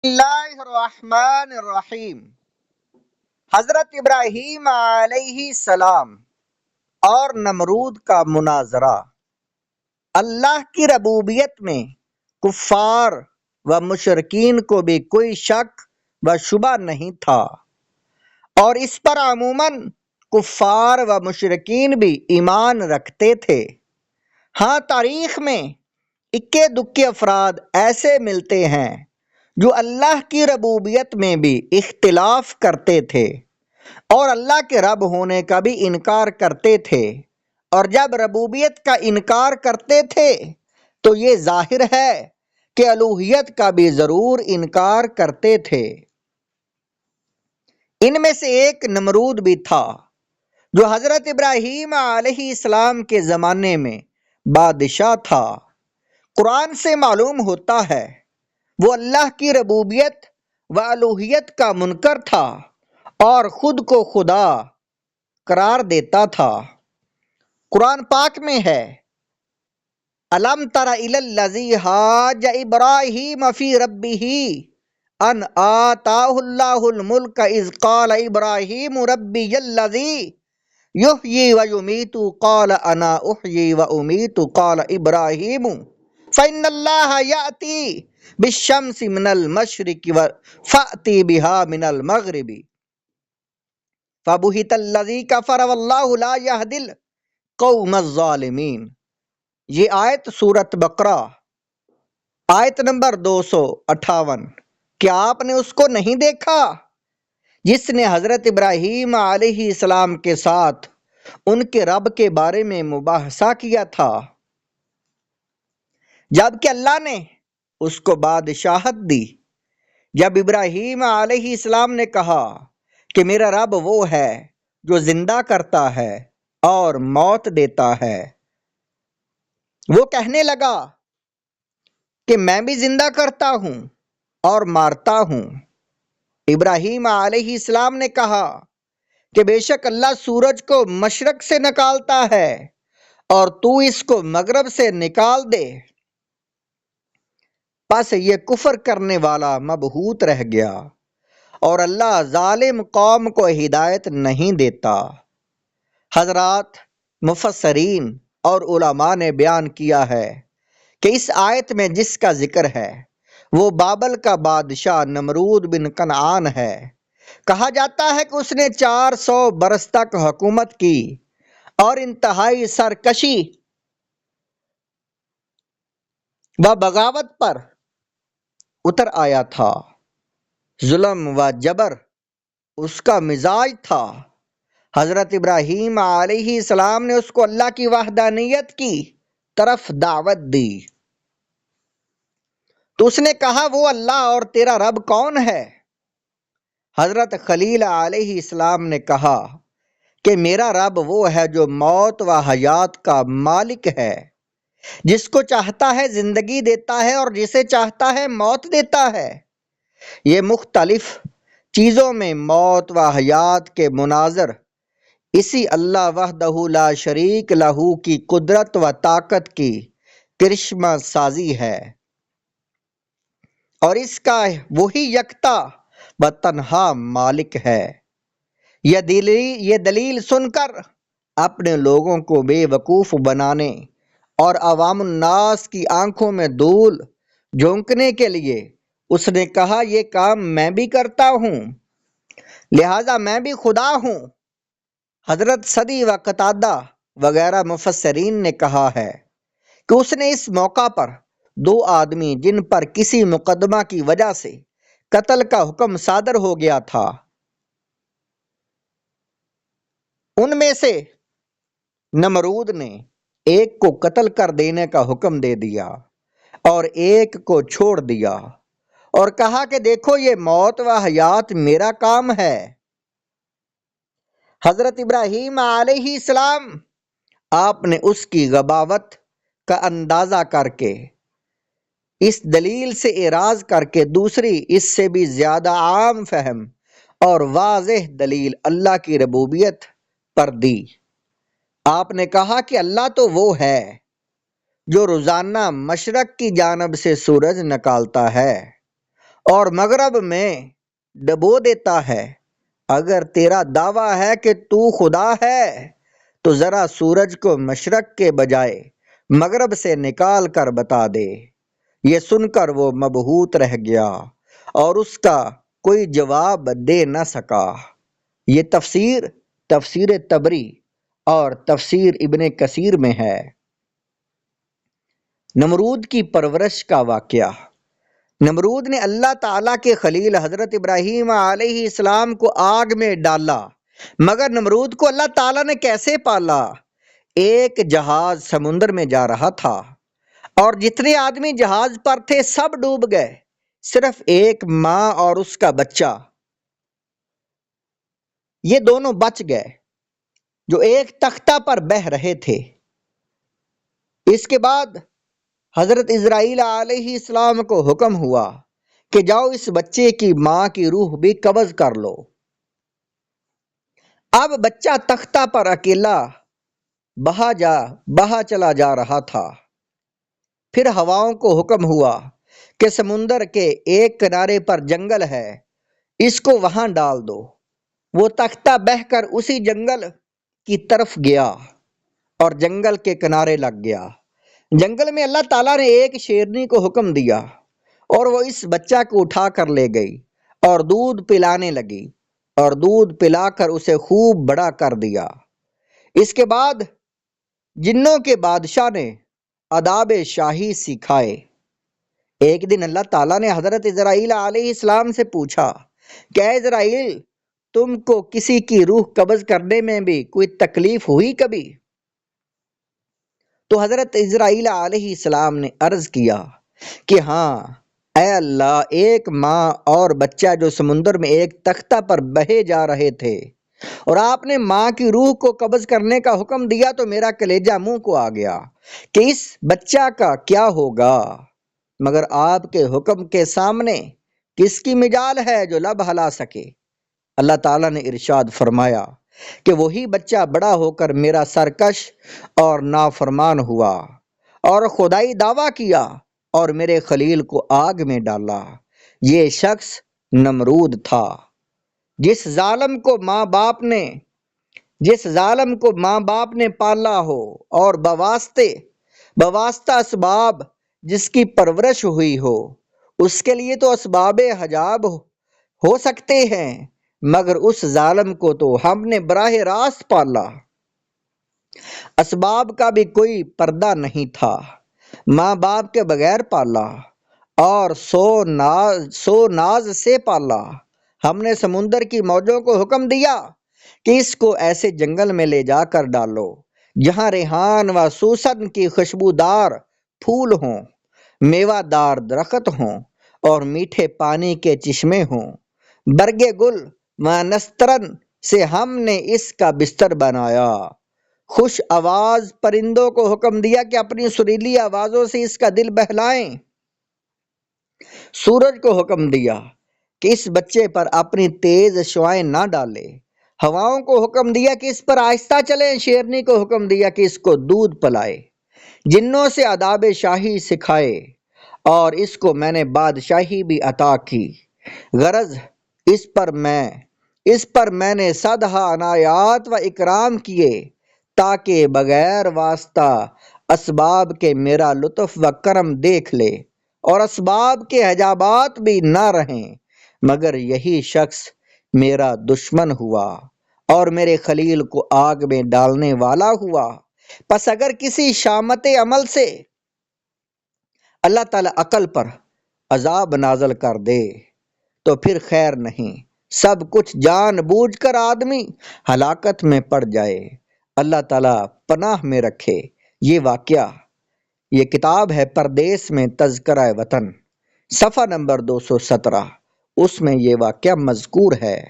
اللہ الرحمن الرحیم۔ حضرت ابراہیم علیہ السلام اور نمرود کا مناظرہ۔ اللہ کی ربوبیت میں کفار و مشرکین کو بھی کوئی شک و شبہ نہیں تھا، اور اس پر عموماً کفار و مشرکین بھی ایمان رکھتے تھے۔ ہاں، تاریخ میں اکے دکے افراد ایسے ملتے ہیں جو اللہ کی ربوبیت میں بھی اختلاف کرتے تھے اور اللہ کے رب ہونے کا بھی انکار کرتے تھے، اور جب ربوبیت کا انکار کرتے تھے تو یہ ظاہر ہے کہ الوہیت کا بھی ضرور انکار کرتے تھے۔ ان میں سے ایک نمرود بھی تھا جو حضرت ابراہیم علیہ السلام کے زمانے میں بادشاہ تھا۔ قرآن سے معلوم ہوتا ہے وہ اللہ کی ربوبیت و الوہیت کا منکر تھا اور خود کو خدا قرار دیتا تھا۔ قرآن پاک میں ہے، الم تر الی الذی حاج ابراہیم فی ربہ ان آتاہ اللہ الملک اذ قال ابراہیم ربی الذی یحیی و یمیت قال انا احیی و امیت قال ابراہیم فإن اللہ یأتی بالشمس من المشرق فأتی بها من المغرب فبہت الذی کفر واللہ لا یہدی القوم الظالمین۔ یہ آیت سورۃ بقرہ آیت نمبر 258۔ کیا آپ نے اس کو نہیں دیکھا جس نے حضرت ابراہیم علیہ السلام کے ساتھ ان کے رب کے بارے میں مباحثہ کیا تھا، جبکہ اللہ نے اس کو بادشاہت دی؟ جب ابراہیم علیہ السلام نے کہا کہ میرا رب وہ ہے جو زندہ کرتا ہے اور موت دیتا ہے، وہ کہنے لگا کہ میں بھی زندہ کرتا ہوں اور مارتا ہوں۔ ابراہیم علیہ السلام نے کہا کہ بے شک اللہ سورج کو مشرق سے نکالتا ہے اور تو اس کو مغرب سے نکال دے۔ پس یہ کفر کرنے والا مبہوت رہ گیا، اور اللہ ظالم قوم کو ہدایت نہیں دیتا۔ حضرات مفسرین اور علماء نے بیان کیا ہے کہ اس آیت میں جس کا ذکر ہے وہ بابل کا بادشاہ نمرود بن کنعان ہے۔ کہا جاتا ہے کہ اس نے 400 برس تک حکومت کی اور انتہائی سرکشی و بغاوت پر اتر آیا تھا۔ ظلم و جبر اس کا مزاج تھا۔ حضرت ابراہیم علیہ السلام نے اس کو اللہ کی وحدانیت کی طرف دعوت دی تو اس نے کہا وہ اللہ اور تیرا رب کون ہے؟ حضرت خلیل علیہ السلام نے کہا کہ میرا رب وہ ہے جو موت و حیات کا مالک ہے، جس کو چاہتا ہے زندگی دیتا ہے اور جسے چاہتا ہے موت دیتا ہے۔ یہ مختلف چیزوں میں موت و حیات کے مناظر اسی اللہ وحدہ لا شریک لہو کی قدرت و طاقت کی کرشمہ سازی ہے، اور اس کا وہی یکتا و تنہا مالک ہے۔ یہ دلیل سن کر اپنے لوگوں کو بے وقوف بنانے اور عوام الناس کی آنکھوں میں دھول جھونکنے کے لیے اس نے کہا یہ کام میں بھی کرتا ہوں، لہذا میں بھی خدا ہوں۔ حضرت سدی و قتادہ وغیرہ مفسرین نے کہا ہے کہ اس نے اس موقع پر 2 آدمی جن پر کسی مقدمہ کی وجہ سے قتل کا حکم صادر ہو گیا تھا، ان میں سے نمرود نے ایک کو قتل کر دینے کا حکم دے دیا اور ایک کو چھوڑ دیا اور کہا کہ دیکھو یہ موت و حیات میرا کام ہے۔ حضرت ابراہیم علیہ السلام آپ نے اس کی غباوت کا اندازہ کر کے اس دلیل سے اعراض کر کے دوسری اس سے بھی زیادہ عام فہم اور واضح دلیل اللہ کی ربوبیت پر دی۔ آپ نے کہا کہ اللہ تو وہ ہے جو روزانہ مشرق کی جانب سے سورج نکالتا ہے اور مغرب میں ڈبو دیتا ہے۔ اگر تیرا دعویٰ ہے کہ تو خدا ہے تو ذرا سورج کو مشرق کے بجائے مغرب سے نکال کر بتا دے۔ یہ سن کر وہ مبہوت رہ گیا اور اس کا کوئی جواب دے نہ سکا۔ یہ تفسیر تبری اور تفسیر ابن کثیر میں ہے۔ نمرود کی پرورش کا واقعہ۔ نمرود نے اللہ تعالیٰ کے خلیل حضرت ابراہیم علیہ السلام کو آگ میں ڈالا، مگر نمرود کو اللہ تعالیٰ نے کیسے پالا؟ ایک جہاز سمندر میں جا رہا تھا اور جتنے آدمی جہاز پر تھے سب ڈوب گئے، صرف ایک ماں اور اس کا بچہ، یہ دونوں بچ گئے جو ایک تختہ پر بہہ رہے تھے۔ اس کے بعد حضرت اسرائیل علیہ السلام کو حکم ہوا کہ جاؤ اس بچے کی ماں کی روح بھی قبض کر لو۔ اب بچہ تختہ پر اکیلا بہا چلا جا رہا تھا۔ پھر ہواؤں کو حکم ہوا کہ سمندر کے ایک کنارے پر جنگل ہے، اس کو وہاں ڈال دو۔ وہ تختہ بہہ کر اسی جنگل کی طرف گیا اور جنگل کے کنارے لگ گیا۔ جنگل میں اللہ تعالیٰ نے ایک شیرنی کو حکم دیا اور وہ اس بچہ کو اٹھا کر لے گئی اور دودھ پلانے لگی اور دودھ پلا کر اسے خوب بڑا کر دیا۔ اس کے بعد جنوں کے بادشاہ نے آداب شاہی سکھائے۔ ایک دن اللہ تعالیٰ نے حضرت اسرائیل علیہ السلام سے پوچھا کہ اے اسرائیل، تم کو کسی کی روح قبض کرنے میں بھی کوئی تکلیف ہوئی کبھی؟ تو حضرت اسرائیل علیہ السلام نے عرض کیا کہ ہاں اے اللہ، ایک ماں اور بچہ جو سمندر میں ایک تختہ پر بہے جا رہے تھے اور آپ نے ماں کی روح کو قبض کرنے کا حکم دیا تو میرا کلیجہ منہ کو آ گیا کہ اس بچہ کا کیا ہوگا، مگر آپ کے حکم کے سامنے کس کی مجال ہے جو لب ہلا سکے؟ اللہ تعالیٰ نے ارشاد فرمایا کہ وہی بچہ بڑا ہو کر میرا سرکش اور نافرمان ہوا اور خدائی دعویٰ کیا اور میرے خلیل کو آگ میں ڈالا۔ یہ شخص نمرود تھا۔ جس ظالم کو ماں باپ نے پالا ہو اور بواسطہ اسباب جس کی پرورش ہوئی ہو، اس کے لیے تو اسباب حجاب ہو سکتے ہیں، مگر اس ظالم کو تو ہم نے براہ راست پالا۔ اسباب کا بھی کوئی پردہ نہیں تھا، ماں باپ کے بغیر پالا اور سو ناز سے پالا۔ ہم نے سمندر کی موجوں کو حکم دیا کہ اس کو ایسے جنگل میں لے جا کر ڈالو جہاں ریحان و سوسن کی خوشبودار پھول ہوں، میوہ دار درخت ہوں اور میٹھے پانی کے چشمے ہوں۔ برگے گل و نسترن سے ہم نے اس کا بستر بنایا۔ خوش آواز پرندوں کو حکم دیا کہ اپنی سریلی آوازوں سے اس کا دل بہلائیں۔ سورج کو حکم دیا کہ اس بچے پر اپنی تیز شعاعیں نہ ڈالے۔ ہواؤں کو حکم دیا کہ اس پر آہستہ چلیں۔ شیرنی کو حکم دیا کہ اس کو دودھ پلائے۔ جنوں سے آداب شاہی سکھائے اور اس کو میں نے بادشاہی بھی عطا کی۔ غرض اس پر میں نے صدہا عنایات و اکرام کیے تاکہ بغیر واسطہ اسباب کے میرا لطف و کرم دیکھ لے اور اسباب کے حجابات بھی نہ رہیں، مگر یہی شخص میرا دشمن ہوا اور میرے خلیل کو آگ میں ڈالنے والا ہوا۔ پس اگر کسی شامت عمل سے اللہ تعالیٰ عقل پر عذاب نازل کر دے تو پھر خیر نہیں، سب کچھ جان بوجھ کر آدمی ہلاکت میں پڑ جائے، اللہ تعالیٰ پناہ میں رکھے۔ یہ کتاب ہے پردیس میں تذکرہ وطن، صفحہ نمبر 217، اس میں یہ واقعہ مذکور ہے۔